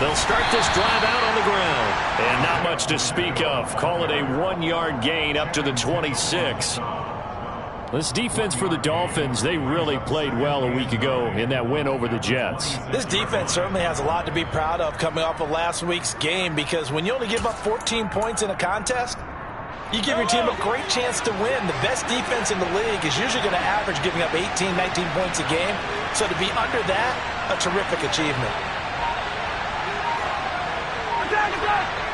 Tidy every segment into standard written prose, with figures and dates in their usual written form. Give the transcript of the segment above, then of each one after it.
They'll start this drive out on the ground. And not much to speak of. Call it a 1-yard gain up to the 26. This defense for the Dolphins, they really played well a week ago in that win over the Jets. This defense certainly has a lot to be proud of coming off of last week's game, because when you only give up 14 points in a contest, you give your team a great chance to win. The best defense in the league is usually going to average giving up 18, 19 points a game. So to be under that, a terrific achievement. Attack, attack!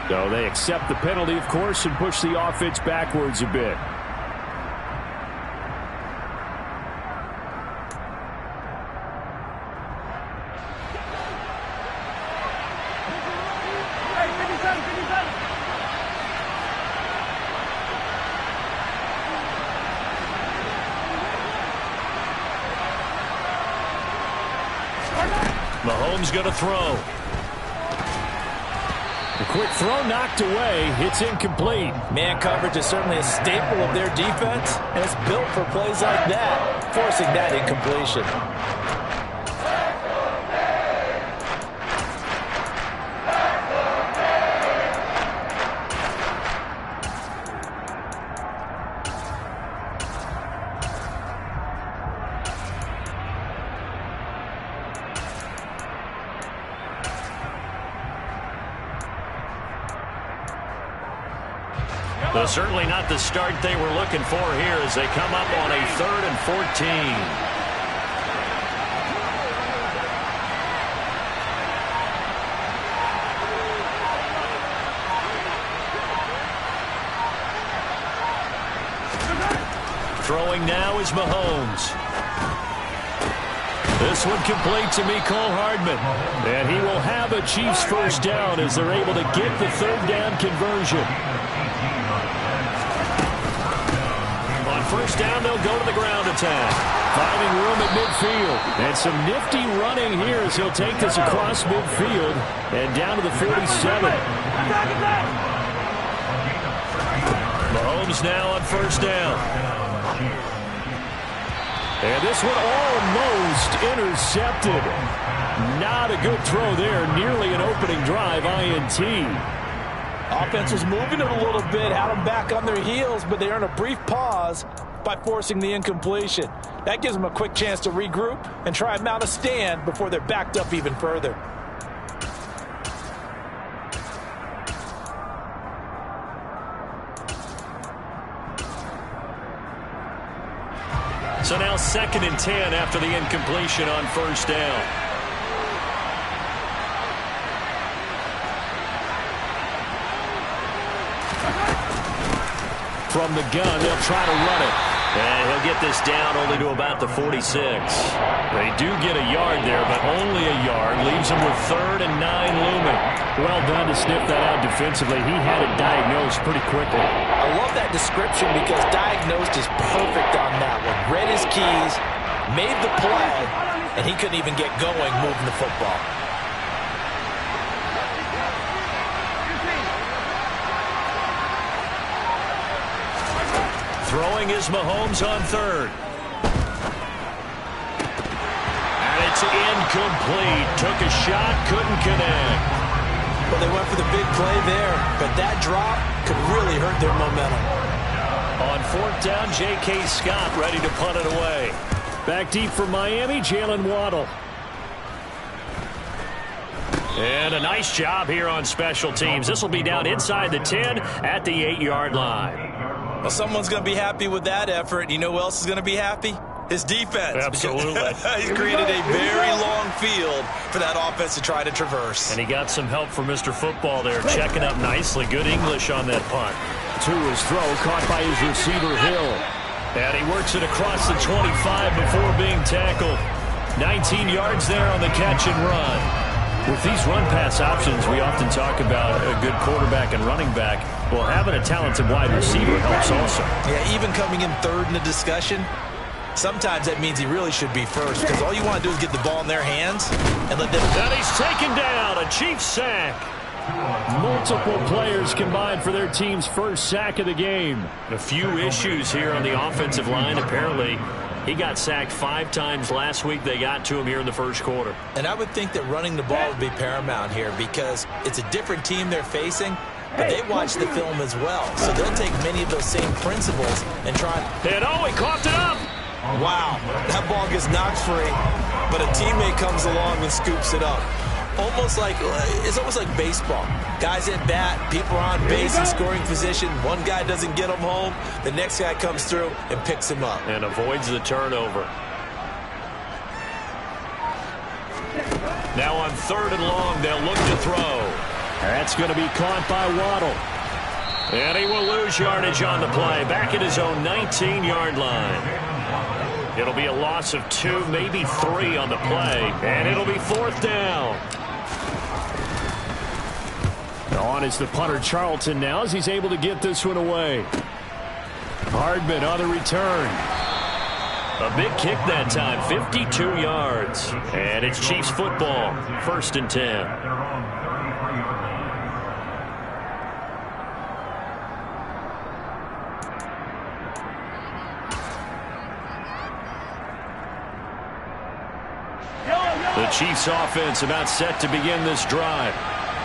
So they accept the penalty, of course, and push the offense backwards a bit. Hey, 57, 57! Mahomes going to throw. A quick throw knocked away. It's incomplete. Man coverage is certainly a staple of their defense, and it's built for plays like that, forcing that incompletion. Though certainly not the start they were looking for here as they come up on a 3rd and 14. Throwing now is Mahomes. This one complete to Mecole Hardman. And he will have a Chiefs first down as they're able to get the 3rd down conversion. First down, they'll go to the ground attack. Finding room at midfield. And some nifty running here as he'll take this across midfield and down to the 47. Mahomes now on first down. And this one almost intercepted. Not a good throw there. Nearly an opening drive, INT. Offense was moving it a little bit, had them back on their heels, but they earn a brief pause by forcing the incompletion. That gives them a quick chance to regroup and try and mount a stand before they're backed up even further. So now 2nd and 10 after the incompletion on first down. From the gun, they'll try to run it. And he'll get this down only to about the 46. They do get a yard there, but only a yard. Leaves them with 3rd and 9 looming. Well done to sniff that out defensively. He had it diagnosed pretty quickly. I love that description because diagnosed is perfect on that one. Read his keys, made the play, and he couldn't even get going moving the football. Throwing is Mahomes on 3rd. And it's incomplete. Took a shot, couldn't connect. Well, they went for the big play there, but that drop could really hurt their momentum. On 4th down, J.K. Scott ready to punt it away. Back deep for Miami, Jalen Waddle. And a nice job here on special teams. This will be down inside the 10 at the 8-yard line. Well, someone's going to be happy with that effort. You know who else is going to be happy? His defense. Absolutely. He's created a very long field for that offense to try to traverse. And he got some help from Mr. Football there, checking up nicely. Good English on that punt. To his throw, caught by his receiver, Hill. And he works it across the 25 before being tackled. 19 yards there on the catch and run. With these run-pass options, we often talk about a good quarterback and running back. Well, having a talented wide receiver helps also. Yeah, even coming in 3rd in the discussion, Sometimes that means he really should be first because all you want to do is get the ball in their hands and let them... And he's taken down, a Chiefs sack. Multiple players combined for their team's first sack of the game. A few issues here on the offensive line. Apparently, he got sacked 5 times last week. They got to him here in the first quarter. And I would think that running the ball would be paramount here because it's a different team they're facing, but they watch the film as well. So they'll take many of those same principles and try... And oh, he coughed it up. Wow, that ball gets knocked free, but a teammate comes along and scoops it up. It's almost like baseball. Guys at bat, people are on base in scoring position. One guy doesn't get him home. The next guy comes through and picks him up. And avoids the turnover. Now on 3rd and long, they'll look to throw. That's going to be caught by Waddle. And he will lose yardage on the play. Back at his own 19-yard line. It'll be a loss of 2, maybe 3 on the play. And it'll be 4th down. On is the punter Charlton now as he's able to get this one away. Hardman on the return. A big kick that time, 52 yards. And it's Chiefs football, 1st and 10. The Chiefs offense about set to begin this drive.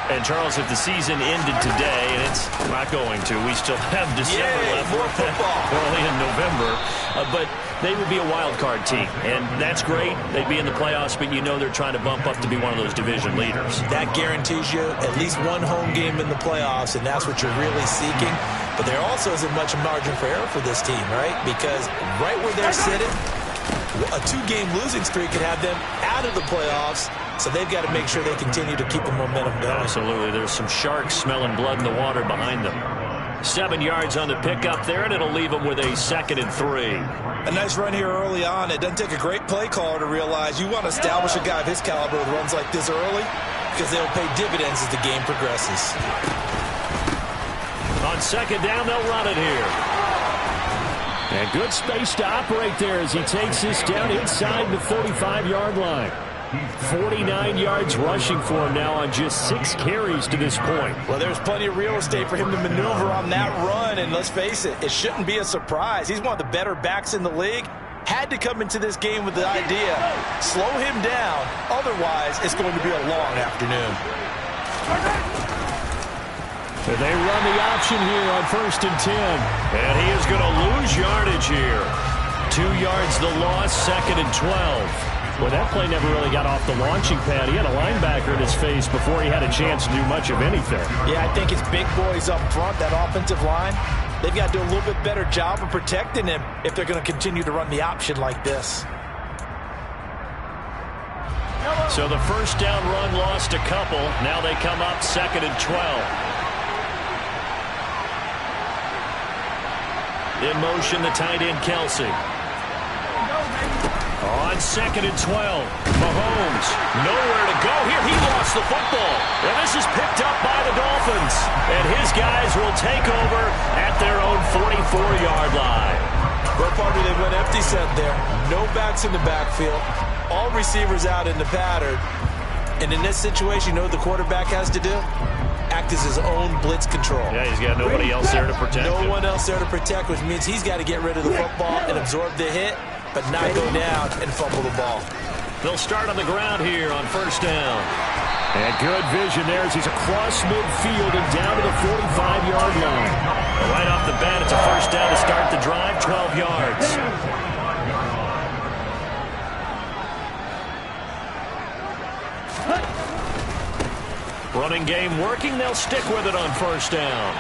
And, Charles, if the season ended today, and it's not going to, we still have December left. More football. Early in November. But they would be a wild card team. And that's great. They'd be in the playoffs, but you know they're trying to bump up to be one of those division leaders. That guarantees you at least one home game in the playoffs, and that's what you're really seeking. But there also isn't much margin for error for this team, right? Because right where they're sitting, a 2-game losing streak could have them out of the playoffs, so they've got to make sure they continue to keep the momentum going. Absolutely. There's some sharks smelling blood in the water behind them. 7 yards on the pickup there, and it'll leave them with a 2nd and 3. A nice run here early on. It doesn't take a great play caller to realize you want to establish a guy of his caliber with runs like this early because they'll pay dividends as the game progresses. On 2nd down, they'll run it here. And good space to operate there as he takes this down inside the 45-yard line. 49 yards rushing for him now on just 6 carries to this point. Well, there's plenty of real estate for him to maneuver on that run, and let's face it, it shouldn't be a surprise. He's one of the better backs in the league. Had to come into this game with the idea, slow him down, otherwise it's going to be a long afternoon. They run the option here on 1st and 10. And he is going to lose yardage here. 2 yards the loss, 2nd and 12. Well, that play never really got off the launching pad. He had a linebacker in his face before he had a chance to do much of anything. Yeah, I think it's big boys up front, that offensive line. They've got to do a little bit better job of protecting him if they're going to continue to run the option like this. So the 1st down run lost a couple. Now they come up 2nd and 12. In motion, the tight end, Kelsey. On 2nd and 12, Mahomes, nowhere to go here. He lost the football. And this is picked up by the Dolphins. And his guys will take over at their own 44-yard line. Brett Parker, they went empty set there. No backs in the backfield. All receivers out in the pattern. And in this situation, you know what the quarterback has to do? Act as his own blitz control. Yeah, he's got nobody else there to protect him. No one else there to protect, which means he's got to get rid of the football and absorb the hit, but not go down and fumble the ball. They'll start on the ground here on 1st down. And good vision there as he's across midfield and down to the 45-yard line. Right off the bat, it's a 1st down to start the drive, 12 yards. Running game working. They'll stick with it on 1st down.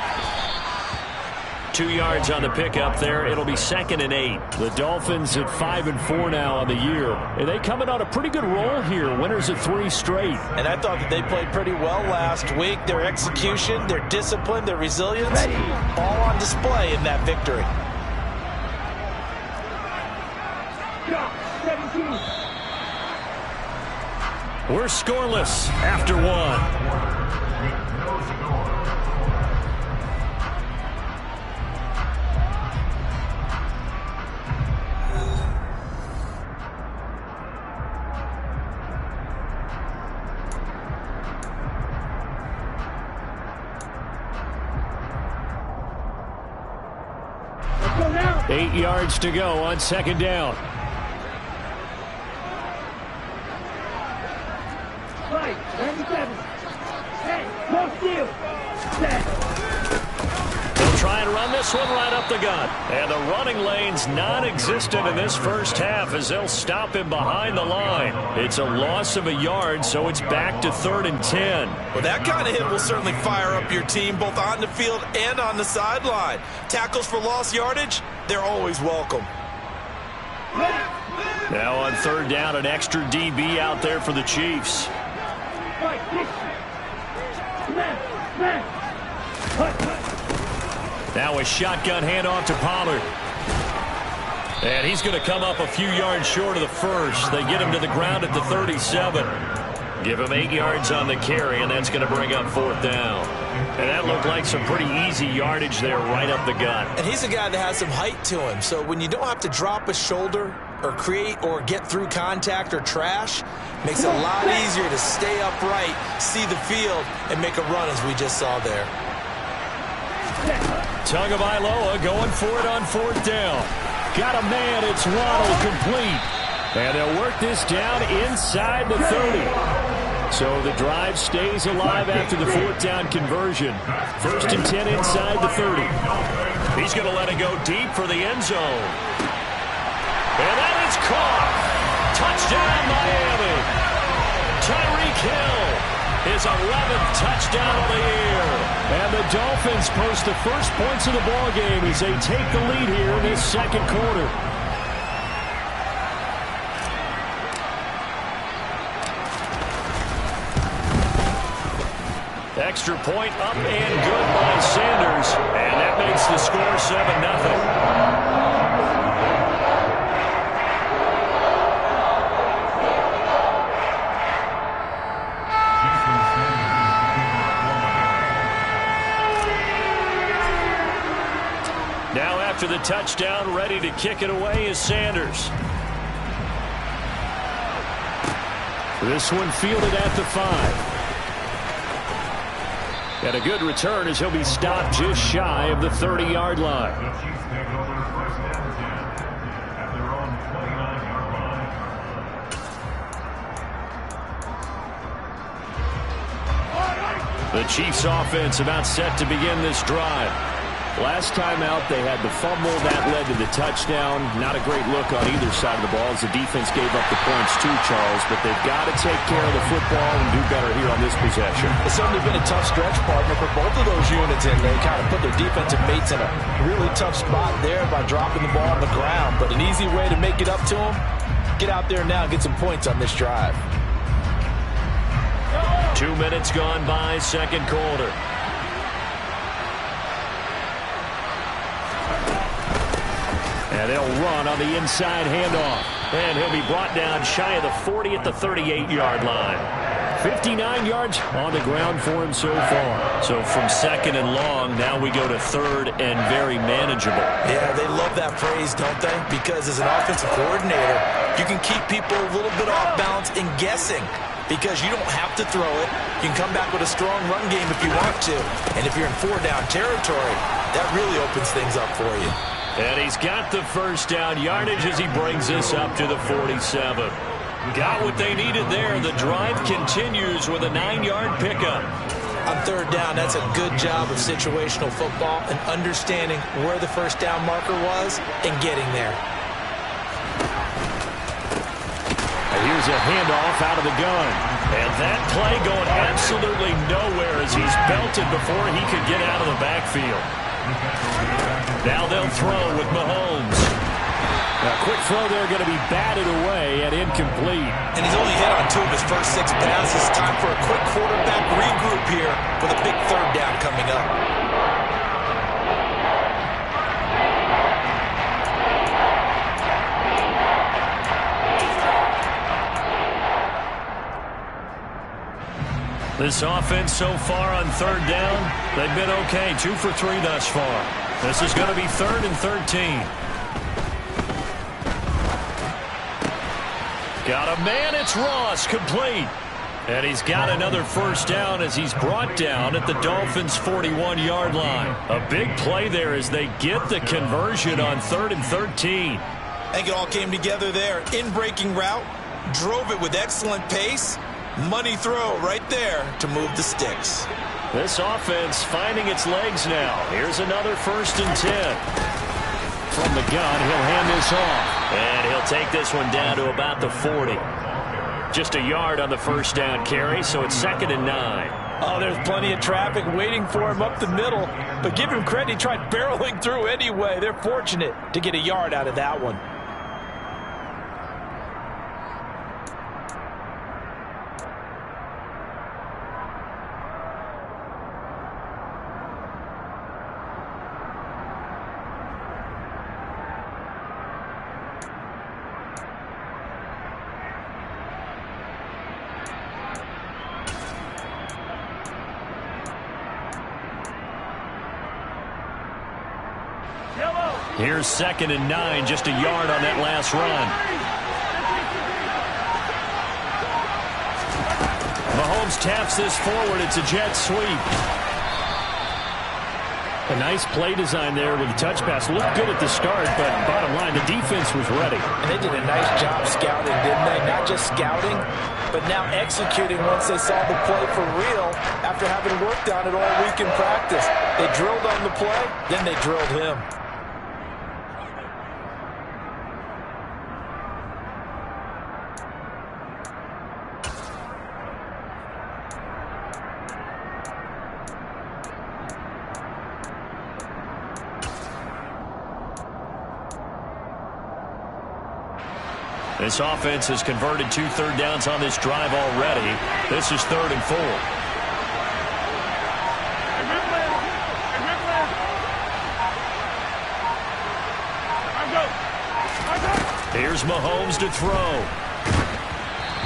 2 yards on the pickup there. It'll be 2nd and 8. The Dolphins at 5-4 now on the year. And they coming on a pretty good roll here. Winners of 3 straight. And I thought that they played pretty well last week. Their execution, their discipline, their resilience, all on display in that victory. We're scoreless after 1. 8 yards to go on second down. Right, 97. Hey, no steal. Set. They'll try and run this one right up the gut. And the running lane's non-existent in this first half as they'll stop him behind the line. It's a loss of a yard, so it's back to 3rd and 10. Well, that kind of hit will certainly fire up your team both on the field and on the sideline. Tackles for lost yardage, they're always welcome. Now on 3rd down, an extra DB out there for the Chiefs. Now a shotgun handoff to Pollard. And he's going to come up a few yards short of the first. They get him to the ground at the 37. Give him 8 yards on the carry, and that's going to bring up 4th down. And that looked like some pretty easy yardage there right up the gut. And he's a guy that has some height to him, so when you don't have to drop a shoulder or create or get through contact or trash, makes it a lot easier to stay upright, see the field, and make a run as we just saw there. Tagovailoa going for it on 4th down. Got a man, it's Waddle, complete. And they'll work this down inside the 30. So the drive stays alive after the 4th down conversion. 1st and 10 inside the 30. He's going to let it go deep for the end zone. And that is caught. Touchdown, Miami. Tyreek Hill, his 11th touchdown of the year. And the Dolphins post the first points of the ballgame as they take the lead here in this second quarter. Extra point up and good by Sanders. And that makes the score 7-0. Now after the touchdown, ready to kick it away is Sanders. This one fielded at the 5. And a good return as he'll be stopped just shy of the 30-yard line. The Chiefs offense about set to begin this drive. Last time out, they had the fumble that led to the touchdown. Not a great look on either side of the ball as the defense gave up the points too, Charles. But they've got to take care of the football and do better here on this possession. It's certainly been a tough stretch, partner, for both of those units, and they kind of put their defensive mates in a really tough spot there by dropping the ball on the ground. But an easy way to make it up to them, get out there now and get some points on this drive. 2 minutes gone by, second quarter. And they'll run on the inside handoff. And he'll be brought down shy of the 40 at the 38-yard line. 59 yards on the ground for him so far. So from second and long, now we go to third and very manageable. Yeah, they love that phrase, don't they? Because as an offensive coordinator, you can keep people a little bit off balance and guessing. Because you don't have to throw it. You can come back with a strong run game if you want to. And if you're in 4-down territory, that really opens things up for you. And he's got the first down yardage as he brings this up to the 47. Got what they needed there. The drive continues with a 9-yard pickup. On third down, that's a good job of situational football and understanding where the first down marker was and getting there. And here's a handoff out of the gun. And that play going absolutely nowhere as he's belted before he could get out of the backfield. Now they'll throw with Mahomes. A quick throw there going to be batted away and incomplete. And he's only hit on 2 of his first 6 passes. Time for a quick quarterback regroup here with a big third down coming up. This offense so far on third down, they've been okay. 2 for 3 thus far. This is going to be 3rd and 13. Got a man, it's Ross, complete. And he's got another first down as he's brought down at the Dolphins' 41-yard line. A big play there as they get the conversion on 3rd and 13. I think it all came together there. In-breaking route, drove it with excellent pace. Money throw right there to move the sticks. This offense finding its legs now. Here's another 1st and 10. From the gun, he'll hand this off. And he'll take this one down to about the 40. Just a yard on the first down carry, so it's 2nd and 9. Oh, there's plenty of traffic waiting for him up the middle. But give him credit, he tried barreling through anyway. They're fortunate to get a yard out of that one. Here's 2nd and 9, just a yard on that last run. Mahomes taps this forward. It's a jet sweep. A nice play design there with the touch pass. Looked good at the start, but bottom line, the defense was ready. And they did a nice job scouting, didn't they? Not just scouting, but now executing once they saw the play for real after having worked on it all week in practice. They drilled on the play, then they drilled him. This offense has converted 2 third downs on this drive already. This is 3rd and 4. Here's Mahomes to throw.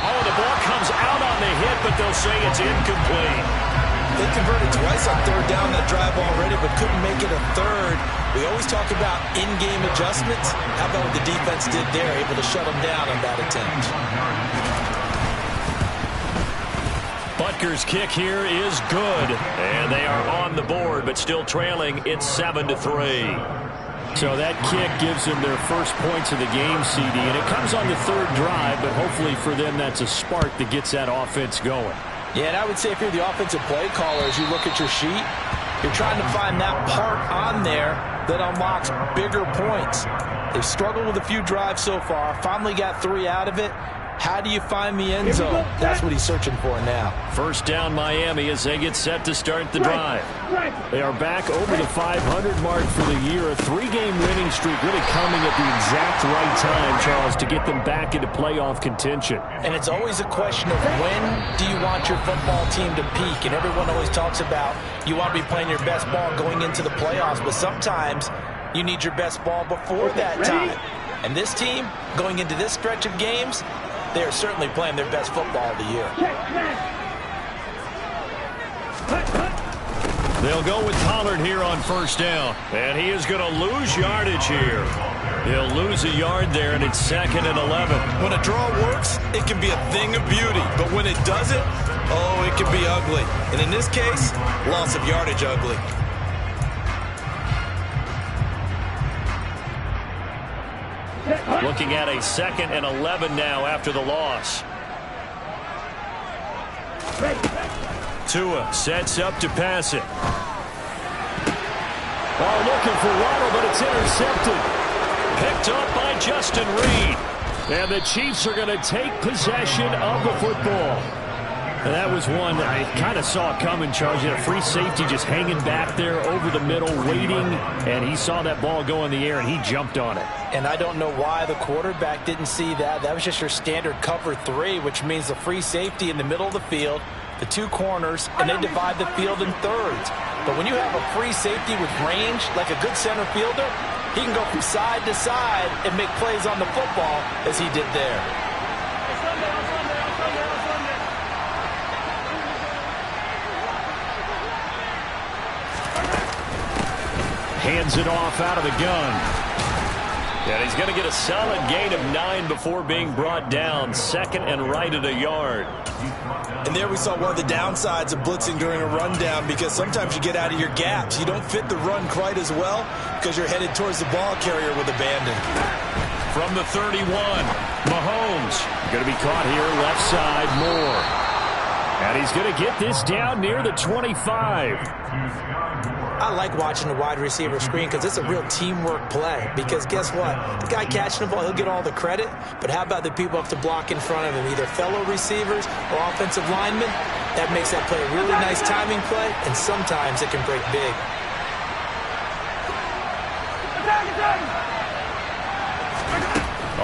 Oh, the ball comes out on the hit, but they'll say it's incomplete. They converted twice on 3rd down that drive already, but couldn't make it a 3rd. We always talk about in-game adjustments. How about what the defense did there, able to shut them down on that attempt. Butker's kick here is good, and they are on the board, but still trailing. It's 7-3. So that kick gives them their first points of the game, CD, and it comes on the 3rd drive, but hopefully for them that's a spark that gets that offense going. Yeah, and I would say if you're the offensive play caller, as you look at your sheet, you're trying to find that part on there that unlocks bigger points. They've struggled with a few drives so far, finally got 3 out of it. How do you find the end zone? That's what he's searching for now. First down Miami as they get set to start the drive. They are back over the 500 mark for the year. A 3-game winning streak really coming at the exact right time, Charles, to get them back into playoff contention. And it's always a question of when do you want your football team to peak? And everyone always talks about you want to be playing your best ball going into the playoffs, but sometimes you need your best ball before that time. And this team, going into this stretch of games, they are certainly playing their best football of the year. They'll go with Pollard here on first down. And he is going to lose yardage here. He'll lose a yard there, and it's 2nd and 11. When a draw works, it can be a thing of beauty. But when it doesn't, oh, it can be ugly. And in this case, loss of yardage ugly. Looking at a 2nd and 11 now after the loss. Tua sets up to pass it. Oh, looking for Waddle, but it's intercepted. Picked up by Justin Reed. And the Chiefs are going to take possession of the football. And that was one that I kind of saw coming, Charles. You had a free safety just hanging back there over the middle, waiting, and he saw that ball go in the air, and he jumped on it. And I don't know why the quarterback didn't see that. That was just your standard cover 3, which means the free safety in the middle of the field, the 2 corners, and they divide the field in thirds. But when you have a free safety with range, like a good center fielder, he can go from side to side and make plays on the football as he did there. Hands it off out of the gun. And he's going to get a solid gain of 9 before being brought down. 2nd and right at a yard. And there we saw one of the downsides of blitzing during a rundown, because sometimes you get out of your gaps. You don't fit the run quite as well because you're headed towards the ball carrier with abandon. From the 31, Mahomes going to be caught here left side, Moore. And he's going to get this down near the 25. I like watching the wide receiver screen because it's a real teamwork play. Because guess what? The guy catching the ball, he'll get all the credit. But how about the people up to block in front of him, either fellow receivers or offensive linemen? That makes that play a really nice timing play, and sometimes it can break big.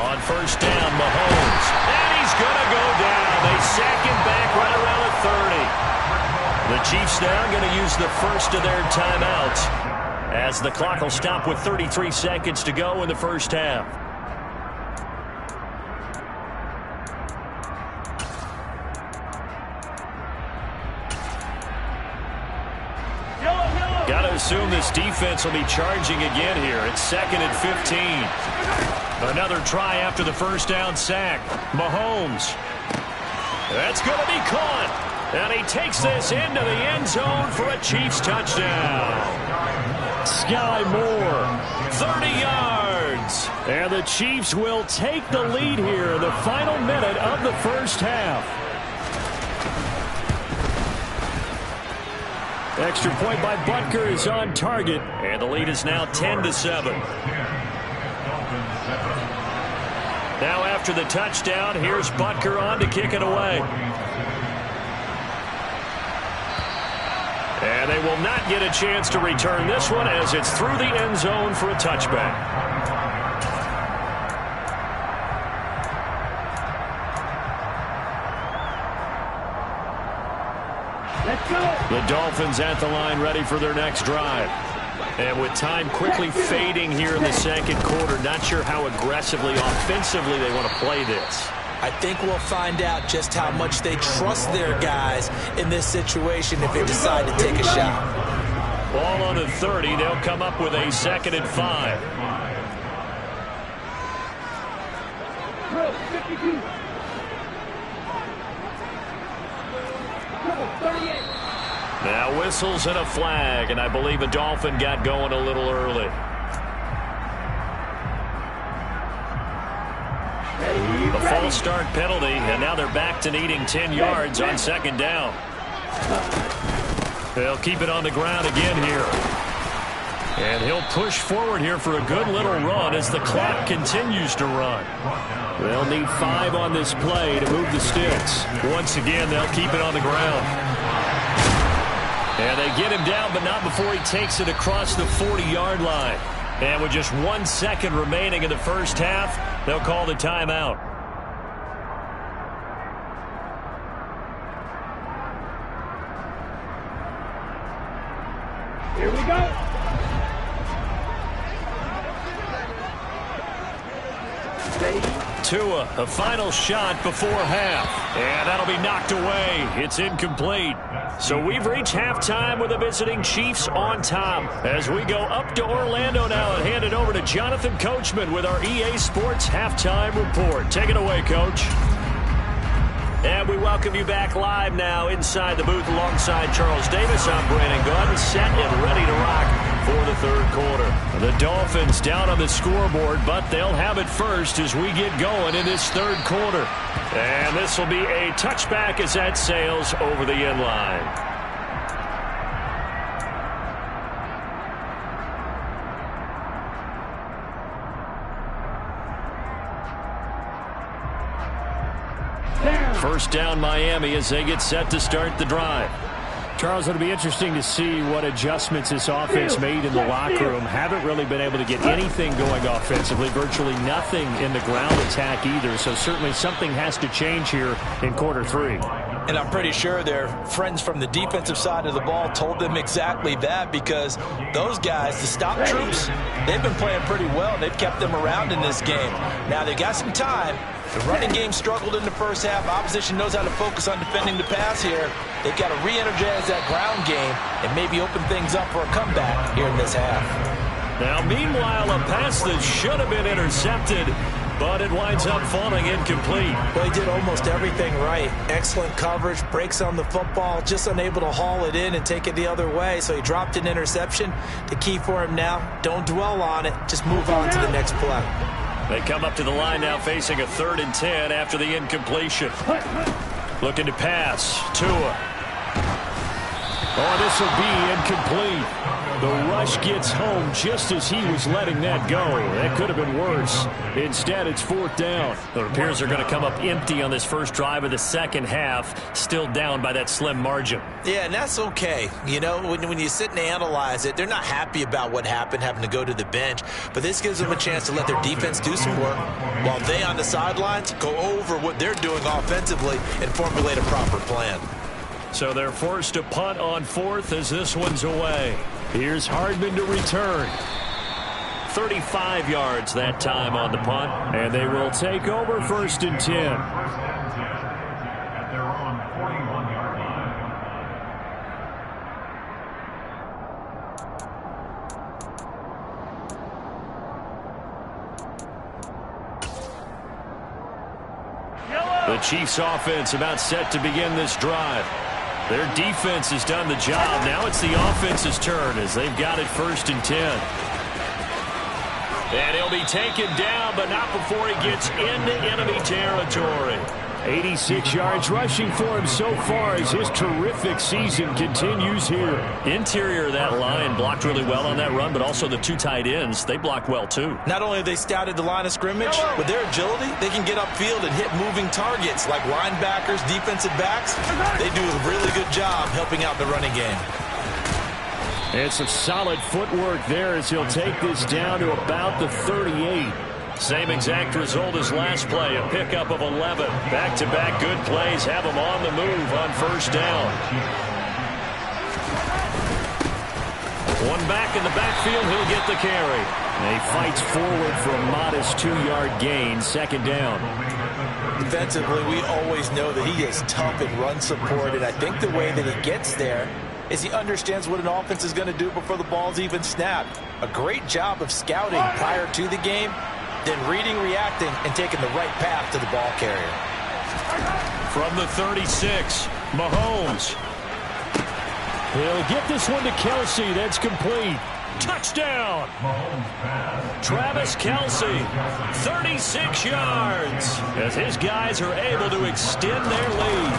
On first down, Mahomes. And he's going to go down. They sack him back right around the 30. The Chiefs now going to use the first of their timeouts as the clock will stop with 33 seconds to go in the first half. Got to assume this defense will be charging again here. It's 2nd and 15. Another try after the first down sack. Mahomes. That's going to be caught. And he takes this into the end zone for a Chiefs touchdown. Sky Moore, 30 yards. And the Chiefs will take the lead here in the final minute of the first half. Extra point by Butker is on target. And the lead is now 10-7. Now after the touchdown, here's Butker on to kick it away. And they will not get a chance to return this one as it's through the end zone for a touchback. Let's go. The Dolphins at the line ready for their next drive. And with time quickly fading here in the second quarter, not sure how aggressively, offensively they want to play this. I think we'll find out just how much they trust their guys in this situation if they decide to take a shot. Ball on the 30. They'll come up with a 2nd and 5. 52. 38. Now whistles and a flag, and I believe a Dolphin got going a little early. A false start penalty, and now they're back to needing 10 yards on 2nd down. They'll keep it on the ground again here. And he'll push forward here for a good little run as the clock continues to run. They'll need 5 on this play to move the sticks. Once again, they'll keep it on the ground. And they get him down, but not before he takes it across the 40-yard line. And with just 1 second remaining in the first half, they'll call the timeout. Here we go. Tua, a final shot before half. And that'll be knocked away. It's incomplete. So we've reached halftime with the visiting Chiefs on top. As we go up to Orlando now and hand it over to Jonathan Coachman with our EA Sports Halftime Report. Take it away, Coach. And we welcome you back live now inside the booth alongside Charles Davis. I'm Brandon Gunn, set and ready to rock for the third quarter. The Dolphins down on the scoreboard, but they'll have it first as we get going in this third quarter. And this will be a touchback as that sails over the end line. First down Miami as they get set to start the drive. Charles, it'll be interesting to see what adjustments this offense made in the locker room. Haven't really been able to get anything going offensively, virtually nothing in the ground attack either. So certainly something has to change here in quarter 3. And I'm pretty sure their friends from the defensive side of the ball told them exactly that, because those guys, the stop troops, they've been playing pretty well, and they've kept them around in this game. Now, they got some time. The running game struggled in the first half. Opposition knows how to focus on defending the pass here. They've got to re-energize that ground game and maybe open things up for a comeback here in this half. Now, meanwhile, a pass that should have been intercepted, but it winds up falling incomplete. Well, he did almost everything right. Excellent coverage, breaks on the football, just unable to haul it in and take it the other way. So he dropped an interception. The key for him now, don't dwell on it. Just move on to the next play. They come up to the line now facing a 3rd and 10 after the incompletion. Looking to pass. Tua. Oh, this will be incomplete. The rush gets home just as he was letting that go. That could have been worse. Instead, it's 4th down. It appears they're going to come up empty on this first drive of the second half, still down by that slim margin. Yeah, and that's okay. You know, when you sit and analyze it, they're not happy about what happened, having to go to the bench. But this gives them a chance to let their defense do some work while they on the sidelines go over what they're doing offensively and formulate a proper plan. So they're forced to punt on 4th as this one's away. Here's Hardman to return. 35 yards that time on the punt, and they will take over 1st and 10. The Chiefs offense about set to begin this drive. Their defense has done the job. Now it's the offense's turn as they've got it 1st and 10. And he'll be taken down, but not before he gets into enemy territory. 86 yards rushing for him so far as his terrific season continues here. Interior of that line blocked really well on that run, but also the 2 tight ends, they blocked well too. Not only have they scouted the line of scrimmage, with their agility, they can get upfield and hit moving targets like linebackers, defensive backs. They do a really good job helping out the running game. And some solid footwork there as he'll take this down to about the 38. Same exact result as last play, a pickup of 11. Back-to-back good plays have him on the move on 1st down. One back in the backfield, he'll get the carry. And he fights forward for a modest 2-yard gain, 2nd down. Defensively, we always know that he is tough in run support, and I think the way that he gets there is he understands what an offense is going to do before the ball's even snapped. A great job of scouting prior to the game, then reading, reacting, and taking the right path to the ball carrier. From the 36, Mahomes. He'll get this one to Kelsey. That's complete. Touchdown! Travis Kelsey, 36 yards, as his guys are able to extend their lead.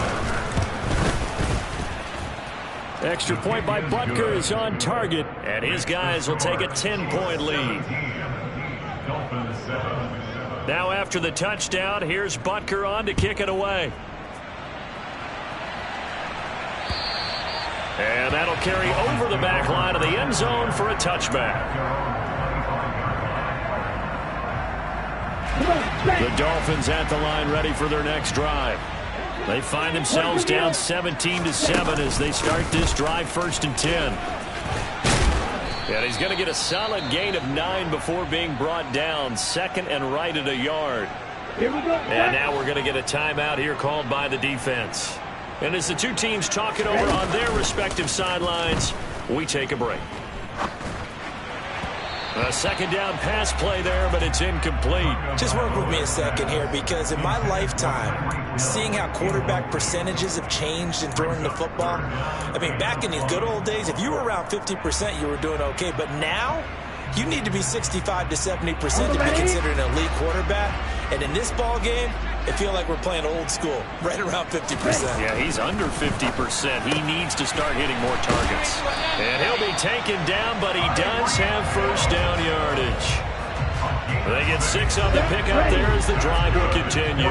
Extra point by Butker is on target, and his guys will take a 10-point lead. Now after the touchdown, here's Butker on to kick it away. And that'll carry over the back line of the end zone for a touchback. The Dolphins at the line ready for their next drive. They find themselves down 17-7 as they start this drive 1st and 10. And he's going to get a solid gain of 9 before being brought down. 2nd and right at a yard. Here we go. And now we're going to get a timeout here called by the defense. And as the two teams talk it over on their respective sidelines, we take a break. A 2nd down pass play there, but it's incomplete. Just work with me a second here, because in my lifetime, seeing how quarterback percentages have changed in throwing the football, I mean, back in these good old days, if you were around 50%, you were doing okay. But now, you need to be 65 to 70% to be considered an elite quarterback. And in this ball game, I feel like we're playing old school, right around 50%. Yeah, he's under 50%. He needs to start hitting more targets. And he'll be taken down, but he does have 1st down yardage. They get 6 on the pickup there as the drive will continue.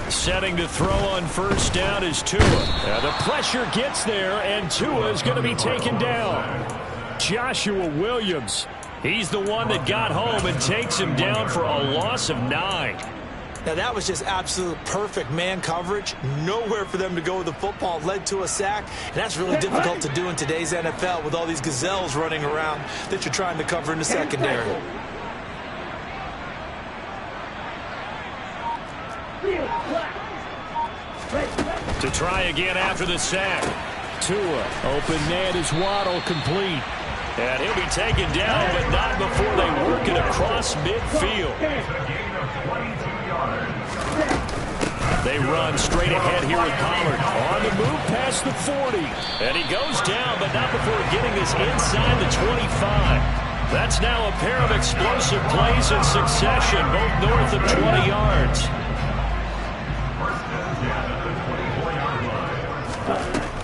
Setting to throw on 1st down is Tua. The pressure gets there, and Tua is going to be taken down. Joshua Williams, he's the one that got home and takes him down for a loss of 9. Now, that was just absolute perfect man coverage. Nowhere for them to go with the football. Led to a sack, and that's really difficult to do in today's NFL with all these gazelles running around that you're trying to cover in the secondary. To try again after the sack. Tua, open man is Waddle, complete. And he'll be taken down, but not before they work it across midfield. They run straight ahead here with Pollard. On the move past the 40. And he goes down, but not before getting this inside the 25. That's now a pair of explosive plays in succession, both north of 20 yards.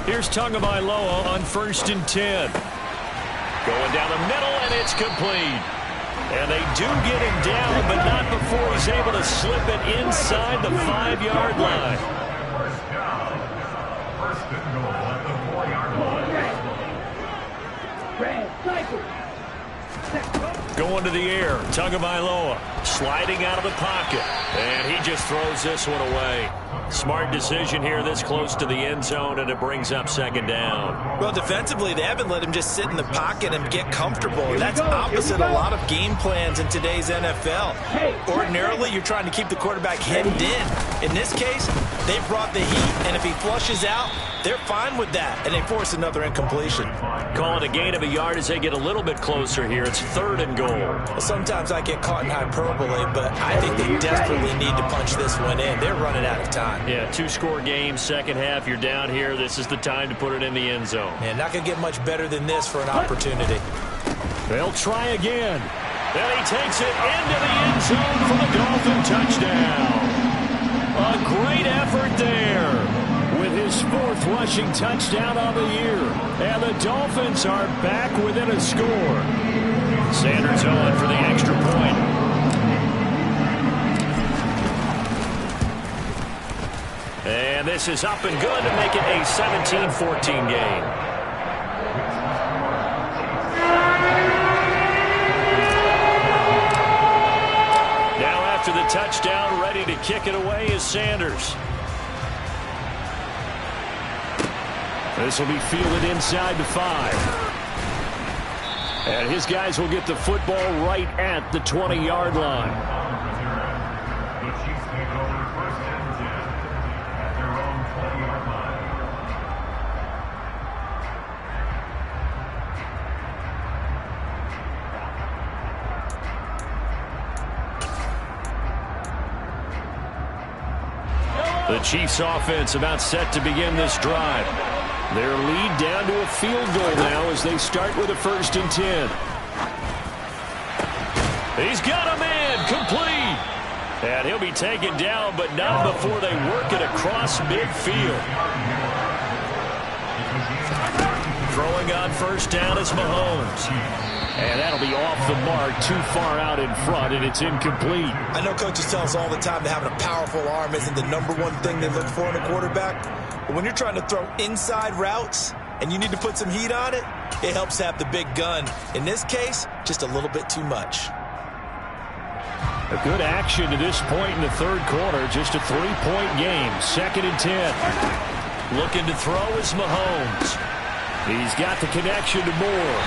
Here's Tagovailoa on 1st and 10. Going down the middle, and it's complete. And they do get him down, but not before he's able to slip it inside the 5-yard line. Going to the air, Tagovailoa sliding out of the pocket. And he just throws this one away. Smart decision here this close to the end zone, and it brings up 2nd down. Well, defensively, they haven't let him just sit in the pocket and get comfortable. And that's opposite a lot of game plans in today's NFL. Ordinarily, you're trying to keep the quarterback hemmed in. In this case, they brought the heat, and if he flushes out, they're fine with that, and they force another incompletion. Call it a gain of a yard as they get a little bit closer here. It's 3rd and goal. Well, sometimes I get caught in hyperbole, but I think they desperately need to punch this one in. They're running out of time. Yeah, 2-score game, second half. You're down here. This is the time to put it in the end zone. Man, not going to get much better than this for an opportunity. They'll try again. Then he takes it into the end zone for the Dolphin touchdown. A great effort there with his 4th rushing touchdown on the year. And the Dolphins are back within a score. Sanders on for the extra point. And this is up and good to make it a 17-14 game. Now after the touchdown, ready to kick it away is Sanders. This will be fielded inside the 5. And his guys will get the football right at the 20-yard line. The Chiefs offense about set to begin this drive. Their lead down to a field goal now as they start with a 1st and 10. He's got a man, complete. And he'll be taken down, but not before they work it across midfield. Throwing on 1st down is Mahomes. And that'll be off the mark, too far out in front, and it's incomplete. I know coaches tell us all the time that having a powerful arm isn't the #1 thing they look for in a quarterback. But when you're trying to throw inside routes and you need to put some heat on it, it helps to have the big gun. In this case, just a little bit too much. A good action to this point in the 3rd quarter. Just a 3-point game. 2nd and 10. Looking to throw is Mahomes. He's got the connection to Moore.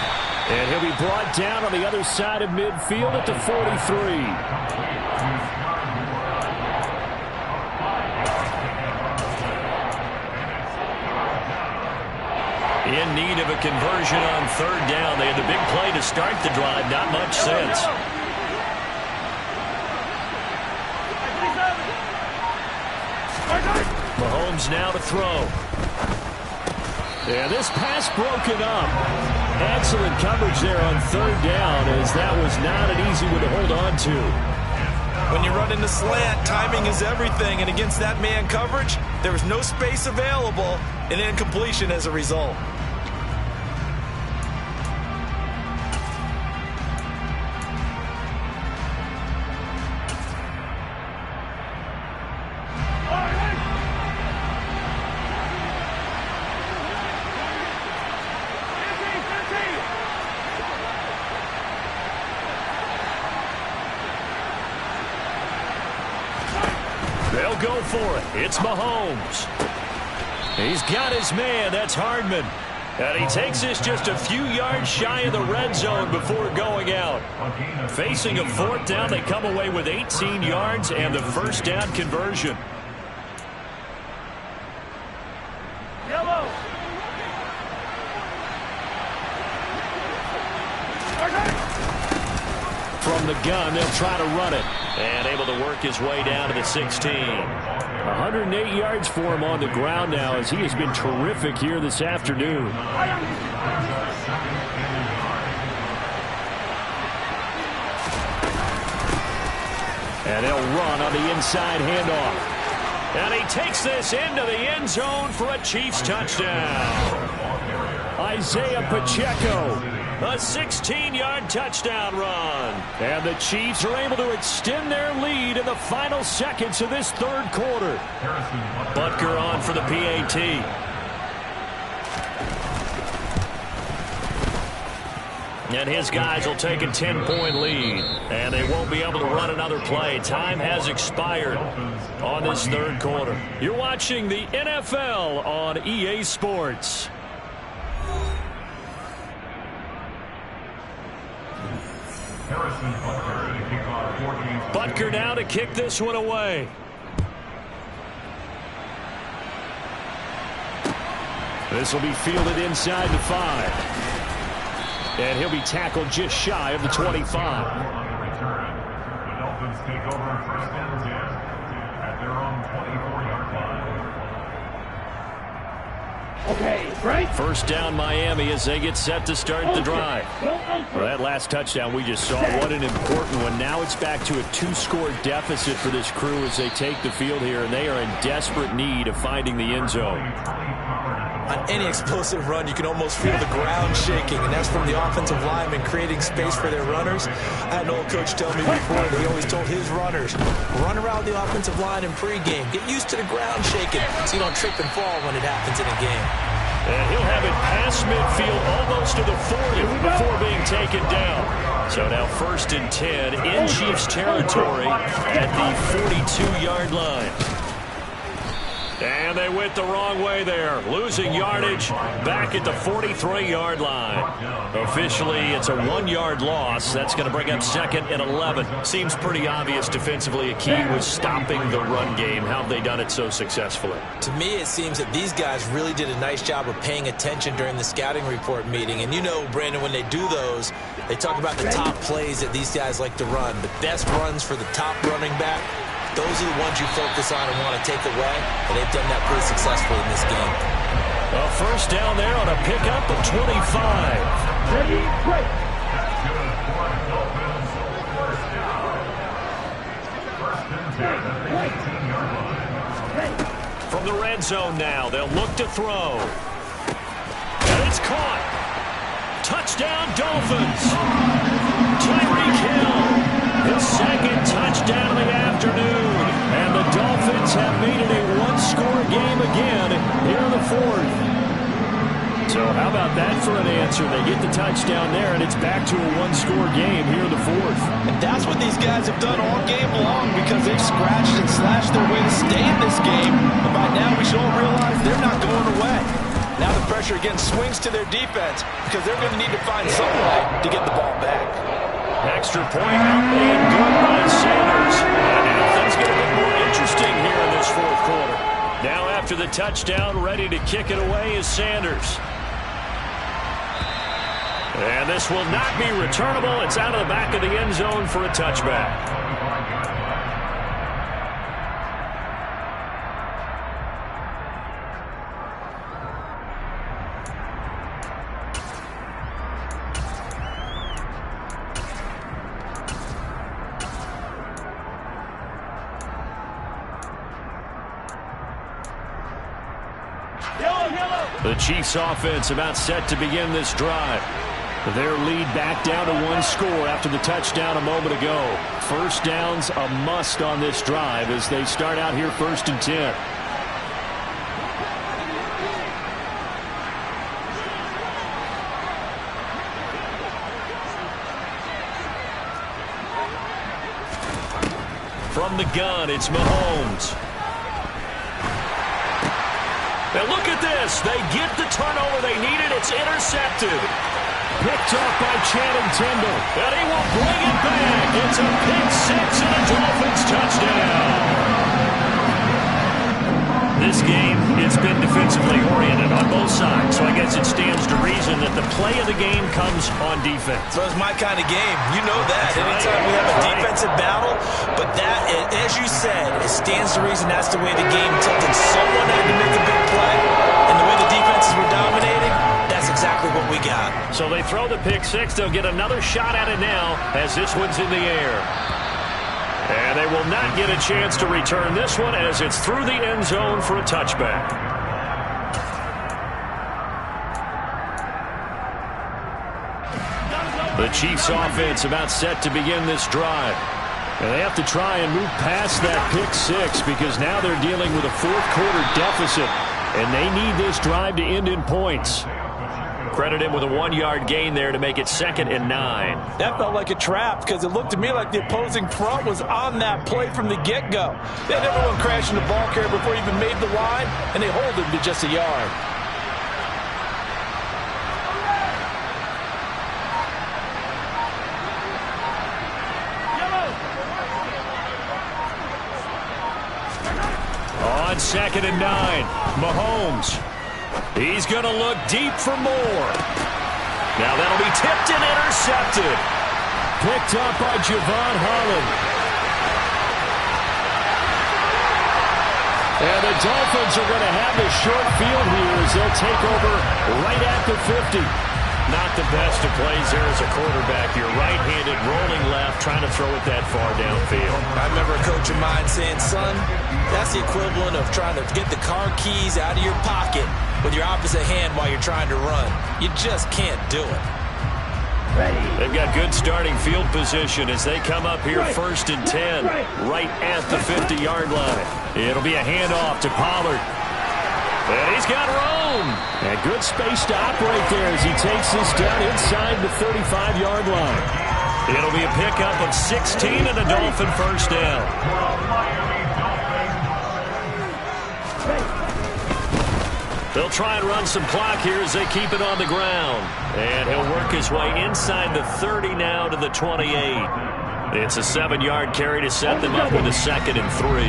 And he'll be brought down on the other side of midfield at the 43. In need of a conversion on 3rd down. They had the big play to start the drive. Not much since. Mahomes now to throw. Yeah, this pass broken up. Excellent coverage there on 3rd down, as that was not an easy one to hold on to. When you run in the slant, timing is everything, and against that man coverage, there was no space available, and incompletion as a result. They'll go for it. It's Mahomes. He's got his man. That's Hardman. And he takes this just a few yards shy of the red zone before going out. Facing a 4th down, they come away with 18 yards and the 1st down conversion. from the gun. They'll try to run it. And able to work his way down to the 16. 108 yards for him on the ground now as he has been terrific here this afternoon. And they'll run on the inside handoff. And he takes this into the end zone for a Chiefs touchdown. Isaiah Pacheco, a 16-yard touchdown run. And the Chiefs are able to extend their lead in the final seconds of this third quarter. Butker on for the PAT. And his guys will take a 10-point lead. And they won't be able to run another play. Time has expired on this third quarter. You're watching the NFL on EA Sports. Butker now to kick this one away. This will be fielded inside the 5. And he'll be tackled just shy of the 25. The Dolphins take over first and 10 at their own 24-yard line. Okay, right. First down Miami as they get set to start the drive. Well, that last touchdown we just saw, what an important one. Now it's back to a 2-score deficit for this crew as they take the field here, and they are in desperate need of finding the end zone. On any explosive run, you can almost feel the ground shaking, and that's from the offensive linemen creating space for their runners. I had an old coach tell me before that he always told his runners, run around the offensive line in pregame. Get used to the ground shaking so you don't trip and fall when it happens in a game. And he'll have it past midfield almost to the 40 before being taken down. So now first and 10 in Chiefs territory at the 42-yard line. And they went the wrong way there, losing yardage back at the 43-yard line. Officially, it's a 1-yard loss. That's going to bring up second and 11. Seems pretty obvious defensively a key was stopping the run game. How have they done it so successfully? To me, it seems that these guys really did a nice job of paying attention during the scouting report meeting. And you know, Brandon, when they do those, they talk about the top plays that these guys like to run. The best runs for the top running back. Those are the ones you focus on and want to take away, and they've done that pretty successfully in this game. A first down there on a pickup of 25. Ready, break. From the red zone now, they'll look to throw. And it's caught. Touchdown, Dolphins. Tyreek Hill. His second touchdown of the afternoon. And the Dolphins have made it a 1-score game again here in the fourth. So how about that for an answer? They get the touchdown there, and it's back to a 1-score game here in the fourth. And that's what these guys have done all game long because they've scratched and slashed their way to stay in this game. And by now we should all realize they're not going away. Now the pressure again swings to their defense because they're going to need to find some way to get the ball back. Extra point out and good by Sanders. And now things get a bit more interesting here in this fourth quarter. Now after the touchdown, ready to kick it away is Sanders. And this will not be returnable. It's out of the back of the end zone for a touchback. The Chiefs offense about set to begin this drive. Their lead back down to 1 score after the touchdown a moment ago. First down's a must on this drive as they start out here first and 10. From the gun, it's Mahomes. And look at this. They get the turnover they needed. It's intercepted. Picked up by Channing Tindall. And he will bring it back. It's a pick six and a Dolphins touchdown. This game, it's been defensively oriented on both sides. So I guess it stands to reason that the play of the game comes on defense. So it's my kind of game. You know that. Anytime we have a defensive battle, but that, as you said, it stands to reason that's the way the game tilted. Someone had to make a big play, and the way the defenses were dominating, that's exactly what we got. So they throw the pick six. They'll get another shot at it now as this one's in the air. And they will not get a chance to return this one as it's through the end zone for a touchback. The Chiefs offense about set to begin this drive. And they have to try and move past that pick six because now they're dealing with a fourth quarter deficit. And they need this drive to end in points. Credit him with a 1-yard gain there to make it 2nd and 9. That felt like a trap because it looked to me like the opposing front was on that play from the get-go. They had everyone crashing the ball carrier before he even made the line, and they hold him to just a yard. On 2nd and 9, Mahomes. He's going to look deep for more. Now that'll be tipped and intercepted. Picked up by Javon Holland. And the Dolphins are going to have the short field here as they'll take over right at the 50. Not the best of plays there as a quarterback. You're right-handed, rolling left, trying to throw it that far downfield. I remember a coach of mine saying, son, that's the equivalent of trying to get the car keys out of your pocket with your opposite hand while you're trying to run. You just can't do it. They've got good starting field position as they come up here 1st and 10, right at the 50-yard line. It'll be a handoff to Pollard. And he's got room. And good space to operate there as he takes this down inside the 35-yard line. It'll be a pickup of 16 and a Dolphin first down. They'll try and run some clock here as they keep it on the ground. And he'll work his way inside the 30 now to the 28. It's a 7-yard carry to set them up with a 2nd and 3.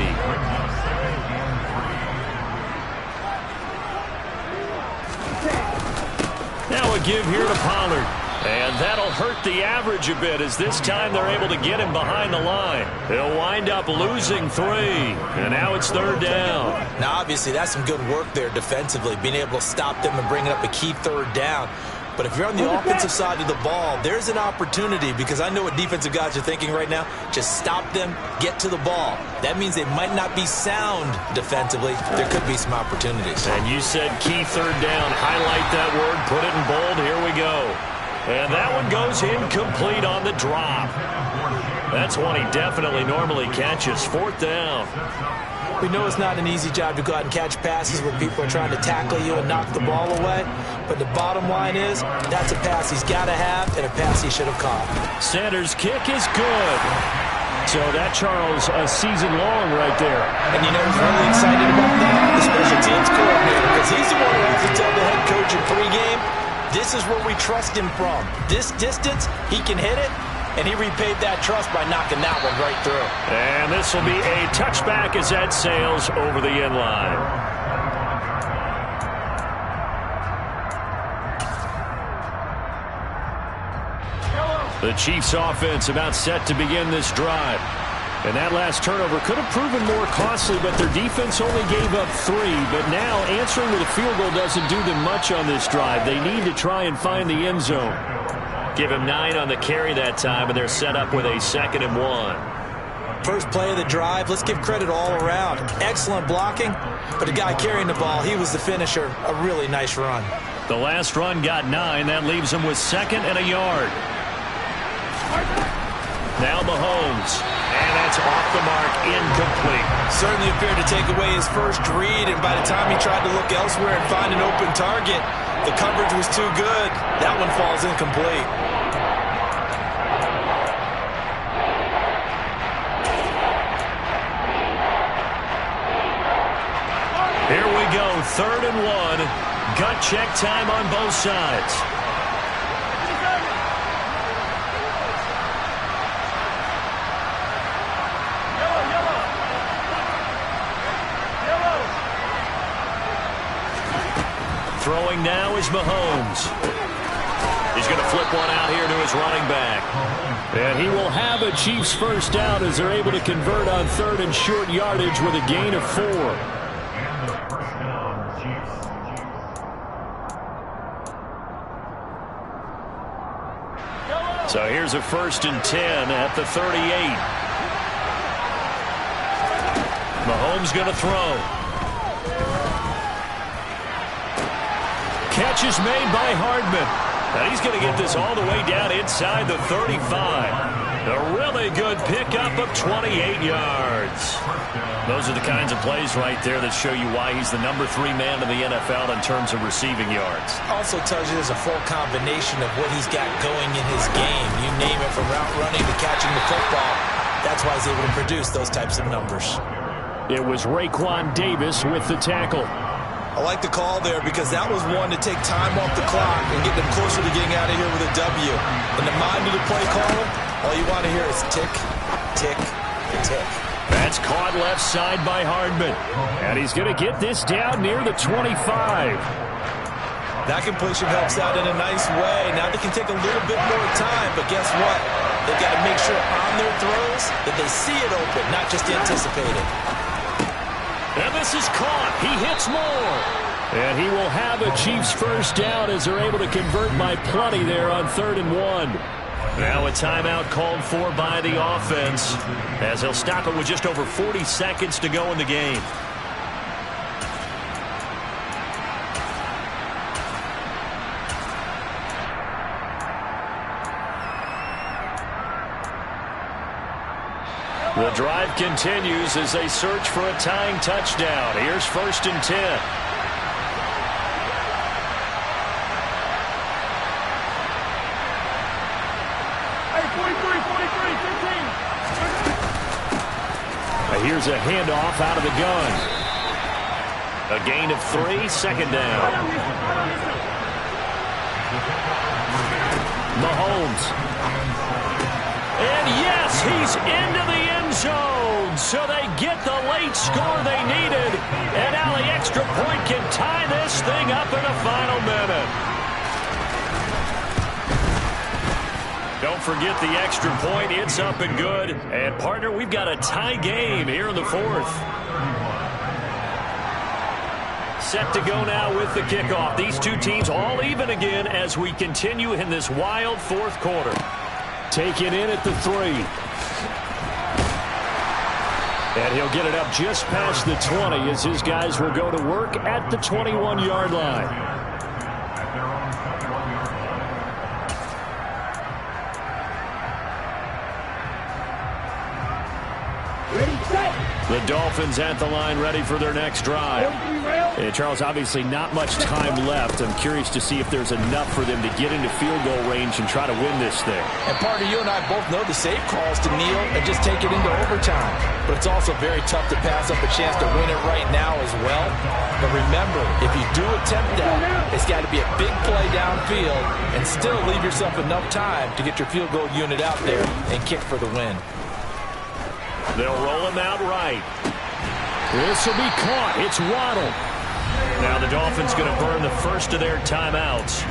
Now a give here to Pollard. And that'll hurt the average a bit as this time they're able to get him behind the line. He'll wind up losing 3. And now it's 3rd down. Now, obviously, that's some good work there defensively, being able to stop them and bringing up a key 3rd down. But if you're on the offensive side of the ball, there's an opportunity because I know what defensive guys are thinking right now. Just stop them, get to the ball. That means they might not be sound defensively. There could be some opportunities. And you said key 3rd down. Highlight that word. Put it in bold. Here we go. And that one goes incomplete on the drop. That's one he definitely normally catches. 4th down. We know it's not an easy job to go out and catch passes when people are trying to tackle you and knock the ball away. But the bottom line is, that's a pass he's got to have and a pass he should have caught. Sanders' kick is good. So that, Charles, a season long right there. And you know who's really excited about that? The special teams coordinator, because he's the one who has to tell the head coach in pregame, this is where we trust him from. This distance, he can hit it. And he repaid that trust by knocking that one right through. And this will be a touchback as that sails over the end line. The Chiefs offense about set to begin this drive. And that last turnover could have proven more costly, but their defense only gave up 3. But now answering with a field goal doesn't do them much on this drive. They need to try and find the end zone. Give him 9 on the carry that time, and they're set up with a 2nd and 1. First play of the drive, let's give credit all around. Excellent blocking, but the guy carrying the ball, he was the finisher. A really nice run. The last run got 9. That leaves him with 2nd and a yard. Now Mahomes. And that's off the mark, incomplete. Certainly appeared to take away his first read, and by the time he tried to look elsewhere and find an open target, the coverage was too good. That one falls incomplete. Here we go, 3rd and 1. Gut check time on both sides. Throwing now is Mahomes. He's going to flip one out here to his running back. And he will have a Chiefs first down as they're able to convert on 3rd and short yardage with a gain of 4. And the first down, Chiefs. So here's a 1st and 10 at the 38. Mahomes going to throw. Catch is made by Hardman. And he's going to get this all the way down inside the 35. A really good pickup of 28 yards. Those are the kinds of plays right there that show you why he's the number 3 man in the NFL in terms of receiving yards. Also tells you there's a full combination of what he's got going in his game. You name it, from route running to catching the football. That's why he's able to produce those types of numbers. It was Raekwon Davis with the tackle. I like the call there because that was one to take time off the clock and get them closer to getting out of here with a W. In the mind of the play caller, all you want to hear is tick, tick, tick. That's caught left side by Hardman. And he's going to get this down near the 25. That completion helps out in a nice way. Now they can take a little bit more time, but guess what? They've got to make sure on their throws that they see it open, not just anticipate it. And this is caught. He hits more. And he will have a Chiefs first down as they're able to convert by plenty there on 3rd and 1. Now a timeout called for by the offense as he'll stop it with just over 40 seconds to go in the game. The drive continues as they search for a tying touchdown. Here's 1st and 10. Here's a handoff out of the gun. A gain of 3, 2nd down. Mahomes. And yes, he's into the end zone. So they get the late score they needed. And now the extra point can tie this thing up in the final minute. Don't forget the extra point. It's up and good. And, partner, we've got a tie game here in the 4th. Set to go now with the kickoff. These two teams all even again as we continue in this wild 4th quarter. Taken in at the 3. And he'll get it up just past the 20 as his guys will go to work at the 21-yard line. The Dolphins at the line ready for their next drive. And Charles, obviously not much time left. I'm curious to see if there's enough for them to get into field goal range and try to win this thing. And partner, you and I both know the safe calls to kneel and just take it into overtime. But it's also very tough to pass up a chance to win it right now as well. But remember, if you do attempt that, it's got to be a big play downfield and still leave yourself enough time to get your field goal unit out there and kick for the win. They'll roll him out right. This will be caught. It's Waddle. Now the Dolphins going to burn the first of their timeouts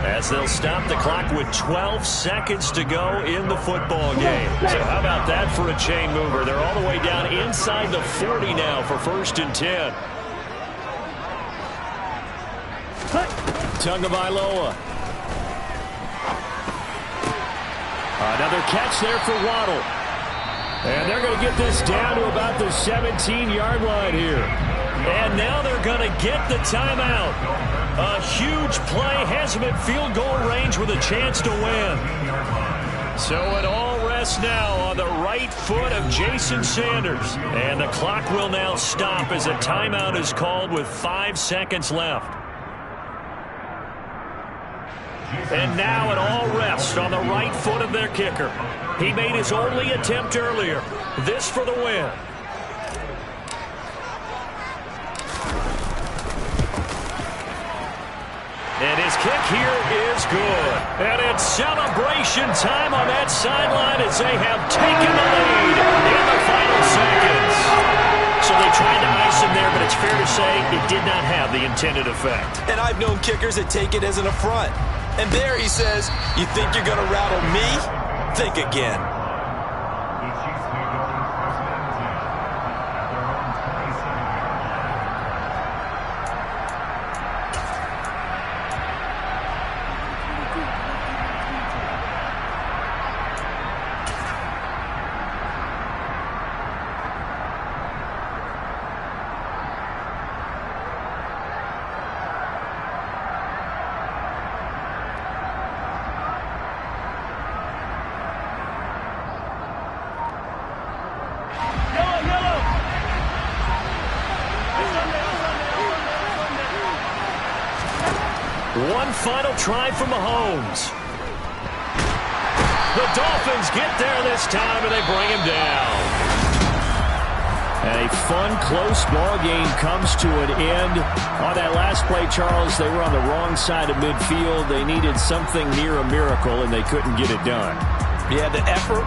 as they'll stop the clock with 12 seconds to go in the football game. So how about that for a chain mover? They're all the way down inside the 40 now for 1st and 10. Tagovailoa. Another catch there for Waddle. And they're going to get this down to about the 17-yard line here. And now they're going to get the timeout. A huge play has them at field goal range with a chance to win. So it all rests now on the right foot of Jason Sanders. And the clock will now stop as a timeout is called with 5 seconds left. And now it all rests on the right foot of their kicker. He made his only attempt earlier. This for the win. And his kick here is good. And it's celebration time on that sideline as they have taken the lead in the final seconds. So they tried to ice him there, but it's fair to say it did not have the intended effect. And I've known kickers that take it as an affront. And there he says, you think you're going to rattle me? Think again. The Chiefs take over 1st and 10 at their own 27-yard line. One final try from Mahomes. The Dolphins get there this time, and they bring him down. And a fun, close ball game comes to an end. On that last play, Charles, they were on the wrong side of midfield. They needed something near a miracle, and they couldn't get it done. Yeah, the effort